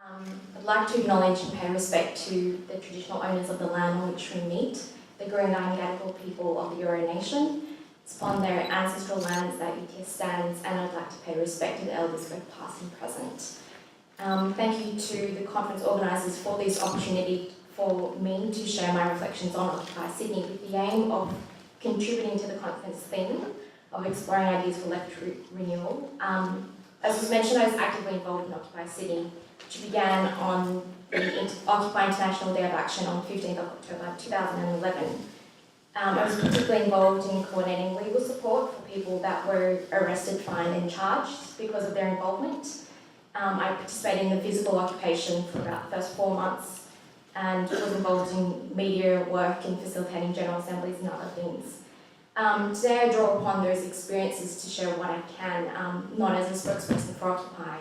I'd like to acknowledge and pay respect to the traditional owners of the land on which we meet, the Gurungai and Gadigal people of the Eora Nation. It's upon their ancestral lands that UTS stands, and I'd like to pay respect to the elders both past and present. Thank you to the conference organisers for this opportunity for me to share my reflections on Occupy Sydney with the aim of contributing to the conference theme of exploring ideas for left renewal. As was mentioned, I was actively involved in Occupy Sydney, which began on the Occupy International Day of Action on 15th of October 2011. I was particularly involved in coordinating legal support for people that were arrested, fined and charged because of their involvement. I participated in the physical occupation for about the first 4 months and was involved in media work and facilitating general assemblies and other things. Today I draw upon those experiences to share what I can, not as a spokesperson for Occupy,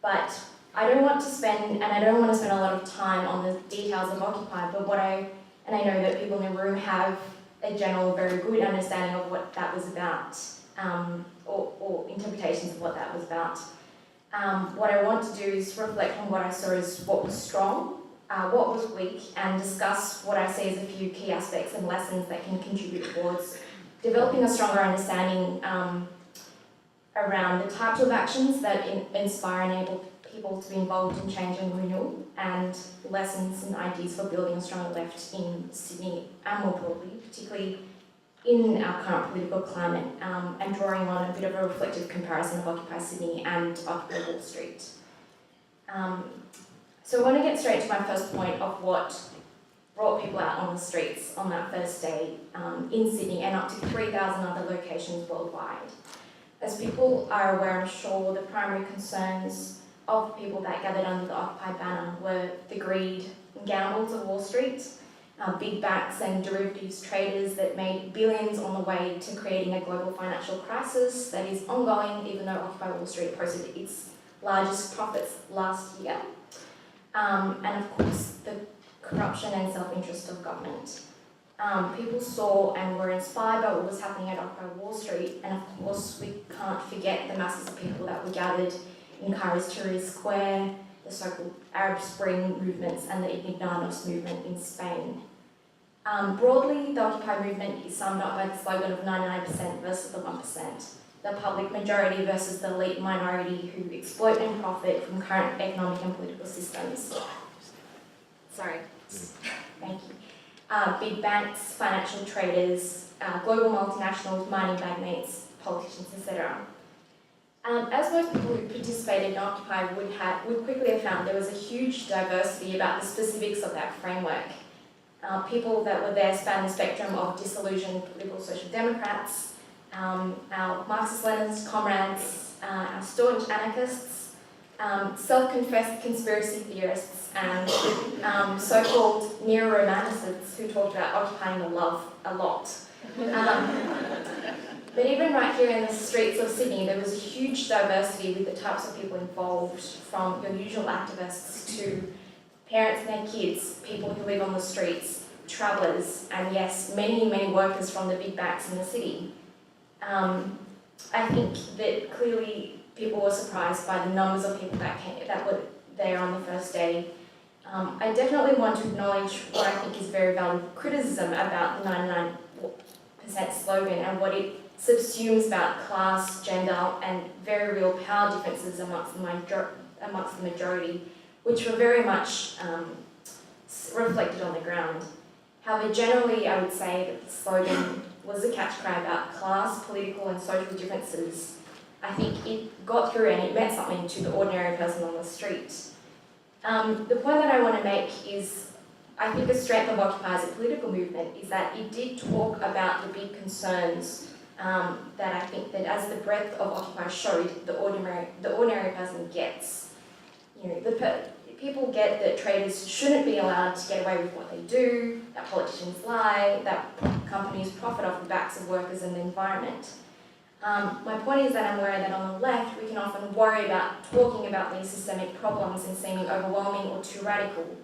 but I don't want to spend a lot of time on the details of Occupy, but I know that people in the room have a general, very good understanding of what that was about, or interpretations of what that was about. What I want to do is reflect on what I saw as what was strong, what was weak, and discuss what I see as a few key aspects and lessons that can contribute towards developing a stronger understanding around the types of actions that inspire and enable people to be involved in change and renewal, and lessons and ideas for building a stronger left in Sydney and more broadly, particularly in our current political climate, and drawing on a bit of a reflective comparison of Occupy Sydney and Occupy Wall Street. So I want to get straight to my first point of what brought people out on the streets on that first day in Sydney and up to 3,000 other locations worldwide. As people are aware, I'm sure, the primary concerns of people that gathered under the Occupy banner were the greed and gambles of Wall Street, big banks and derivatives traders that made billions on the way to creating a global financial crisis that is ongoing, even though Occupy Wall Street posted its largest profits last year. And of course, the corruption and self-interest of government. People saw and were inspired by what was happening at Occupy Wall Street, and of course, we can't forget the masses of people that were gathered in Cairo's Tahrir Square, the so-called Arab Spring movements, and the Indignados movement in Spain. Broadly, the Occupy movement is summed up by the slogan of 99% versus the 1%, the public majority versus the elite minority who exploit and profit from current economic and political systems. Sorry, thank you. Big banks, financial traders, global multinationals, mining magnates, politicians, etc. As most people who participated in Occupy would quickly have found, there was a huge diversity about the specifics of that framework. People that were there span the spectrum of disillusioned liberal social democrats, our Marxist-Leninist comrades, our staunch anarchists, self-confessed conspiracy theorists, and so-called neo-romanticists who talked about occupying the love a lot. But even right here in the streets of Sydney, there was a huge diversity with the types of people involved, from your usual activists to parents and their kids, people who live on the streets, travellers, and yes, many, many workers from the big banks in the city. I think that clearly people were surprised by the numbers of people that were there on the first day. I definitely want to acknowledge what I think is very valuable criticism about the 99% slogan and what it subsumes about class, gender, and very real power differences amongst the majority, which were very much reflected on the ground. However, generally, I would say that the slogan was a catch cry about class, political, and social differences. I think it got through and it meant something to the ordinary person on the street. The point that I want to make is, I think the strength of Occupy as a political movement is that it did talk about the big concerns that I think that as the breadth of Occupy showed, the ordinary person gets. You know, people get that traders shouldn't be allowed to get away with what they do, that politicians lie, that companies profit off the backs of workers and the environment. My point is that I'm aware that on the left, we can often worry about talking about these systemic problems and seeming overwhelming or too radical,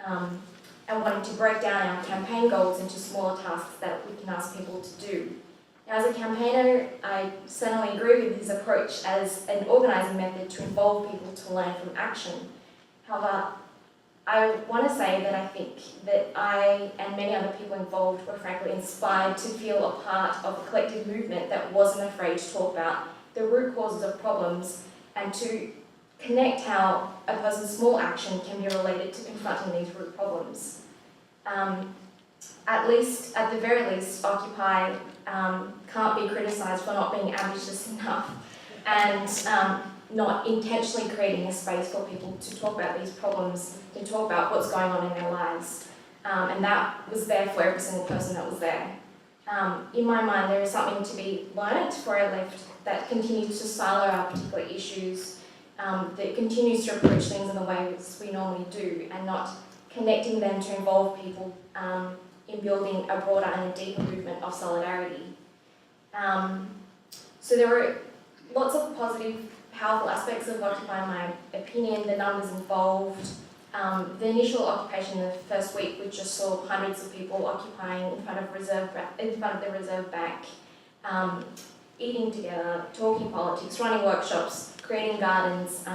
and wanting to break down our campaign goals into smaller tasks that we can ask people to do. As a campaigner, I certainly agree with his approach as an organising method to involve people to learn from action. However, I want to say that I think that I and many other people involved were frankly inspired to feel a part of a collective movement that wasn't afraid to talk about the root causes of problems and to connect how a person's small action can be related to confronting these root problems. At the very least, Occupy can't be criticised for not being ambitious enough and not intentionally creating a space for people to talk about these problems, to talk about what's going on in their lives. And that was there for every single person that was there. In my mind, there is something to be learnt for a left that continues to silo our particular issues, that continues to approach things in the ways we normally do, and not connecting them to involve people in building a broader and a deeper movement of solidarity. So there were lots of positive, powerful aspects of Occupy, in my opinion. The numbers involved, the initial occupation in the first week, we just saw hundreds of people occupying in front of the Reserve Bank, eating together, talking politics, running workshops, creating gardens.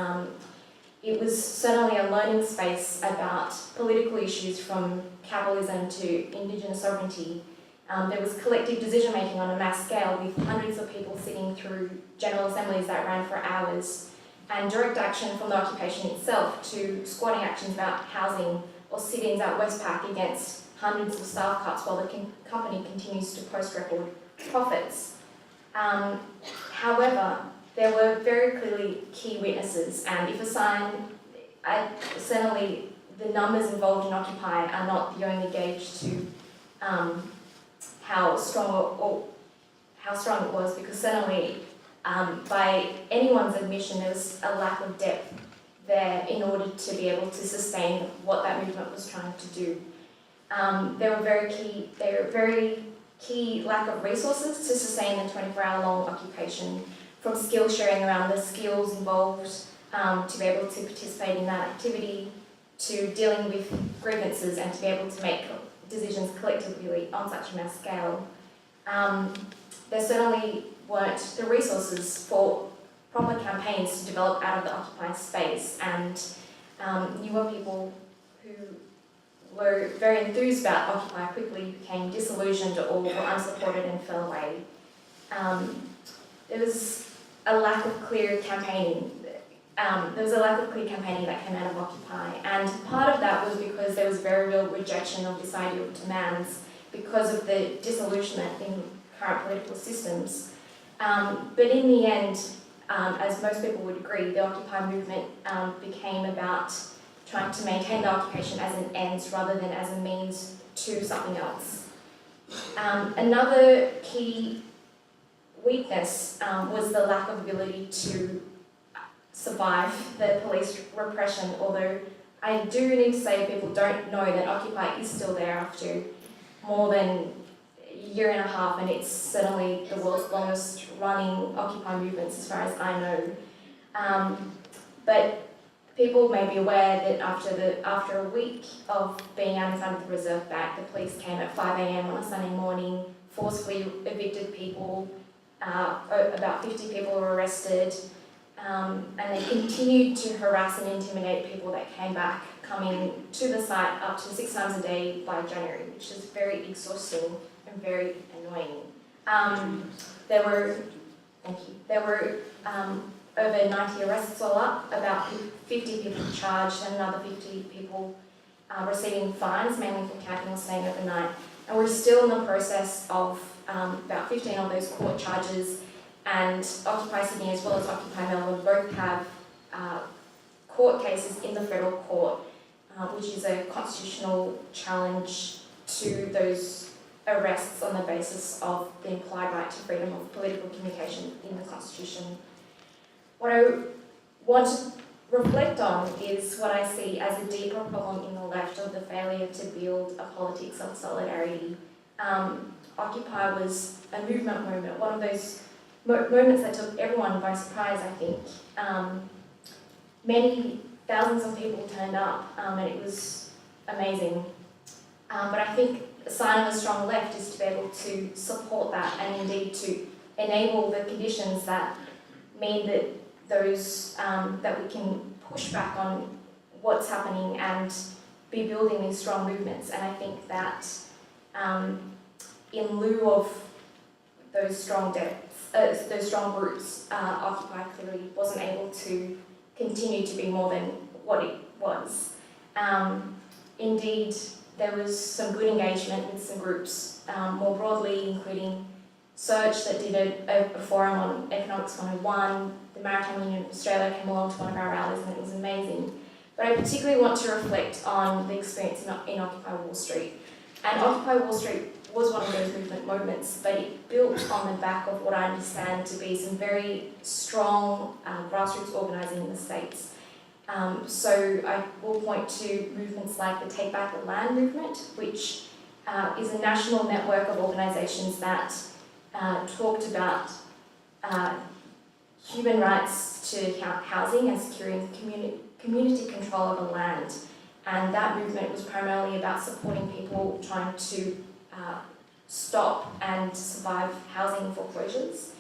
It was certainly a learning space about political issues from capitalism to Indigenous sovereignty. There was collective decision-making on a mass scale with hundreds of people sitting through general assemblies that ran for hours, and direct action from the occupation itself to squatting actions about housing or sit-ins at Westpac against hundreds of staff cuts while the company continues to post record profits. However, there were very clearly key witnesses, and if certainly the numbers involved in Occupy are not the only gauge to how strong it was, because certainly by anyone's admission there was a lack of depth there in order to be able to sustain what that movement was trying to do. There were very key lack of resources to sustain the 24-hour-long occupation, from skill sharing around the skills involved to be able to participate in that activity, to dealing with grievances and to be able to make decisions collectively on such a mass scale. There certainly weren't the resources for proper campaigns to develop out of the Occupy space, and newer people who were very enthused about Occupy quickly became disillusioned or were unsupported and fell away. There was a lack of clear campaigning. There was a lack of clear campaigning that came out of Occupy, and part of that was because there was very real rejection of this idea of demands because of the disillusionment in current political systems. But in the end, as most people would agree, the Occupy movement became about trying to maintain the occupation as an end rather than as a means to something else. Another key weakness was the lack of ability to survive the police repression, although I do need to say people don't know that Occupy is still there after more than a year and a half, and it's certainly the world's longest running Occupy movements as far as I know. But people may be aware that after a week of being out in front of the Reserve Bank, the police came at 5 a.m. on a Sunday morning, forcefully evicted people, about 50 people were arrested, and they continued to harass and intimidate people that came back, coming to the site up to 6 times a day by January, which is very exhausting and very annoying. There were over 90 arrests all up, about 50 people charged and another 50 people receiving fines, mainly for camping or staying overnight. And we're still in the process of about 15 of those court charges, and Occupy Sydney as well as Occupy Melbourne both have court cases in the federal court, which is a constitutional challenge to those arrests on the basis of the implied right to freedom of political communication in the Constitution. What I want to reflect on is what I see as a deeper problem in the left of the failure to build a politics of solidarity. Occupy was a movement, one of those moments that took everyone by surprise, I think. Many thousands of people turned up, and it was amazing. But I think the sign of a strong left is to be able to support that and indeed to enable the conditions that mean that that we can push back on what's happening and be building these strong movements. And I think that in lieu of those strong roots, Occupy clearly wasn't able to continue to be more than what it was. Indeed, there was some good engagement with some groups more broadly, including Search that did a forum on Economics 101. The Maritime Union of Australia came along to one of our rallies and it was amazing. But I particularly want to reflect on the experience in Occupy Wall Street. And Occupy Wall Street was one of those movement moments, but it built on the back of what I understand to be some very strong grassroots organising in the States. So I will point to movements like the Take Back the Land movement, which is a national network of organisations that talked about human rights to housing and securing community control of the land. And that movement was primarily about supporting people trying to stop and survive housing foreclosures.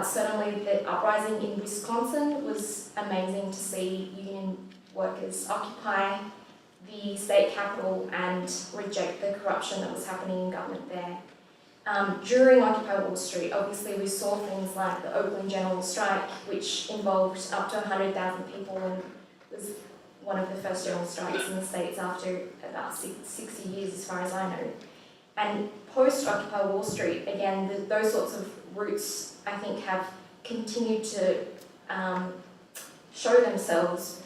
Certainly the uprising in Wisconsin was amazing to see union workers occupy the state capital and reject the corruption that was happening in government there. During Occupy Wall Street, obviously we saw things like the Oakland General Strike, which involved up to 100,000 people and was one of the first general strikes in the States after about 60 years, as far as I know. And post-Occupy Wall Street, again, those sorts of roots, I think, have continued to show themselves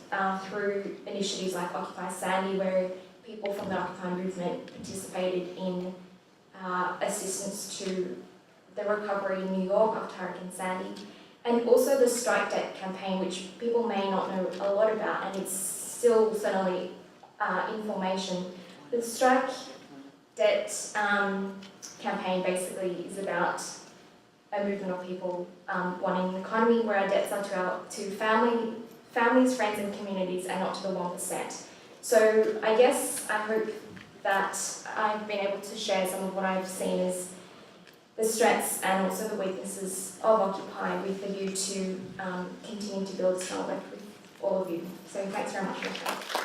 through initiatives like Occupy Sandy, where people from the Occupy movement participated in assistance to the recovery in New York after Hurricane Sandy, and also the strike debt campaign, which people may not know a lot about, and it's still certainly information. The strike debt campaign basically is about a movement of people wanting an economy where our debts are to families, friends and communities and not to the 1%. So I guess I hope that I've been able to share some of what I've seen as the strengths and also the weaknesses of Occupy with the view to continue to build a strong left with all of you. So thanks very much for your time.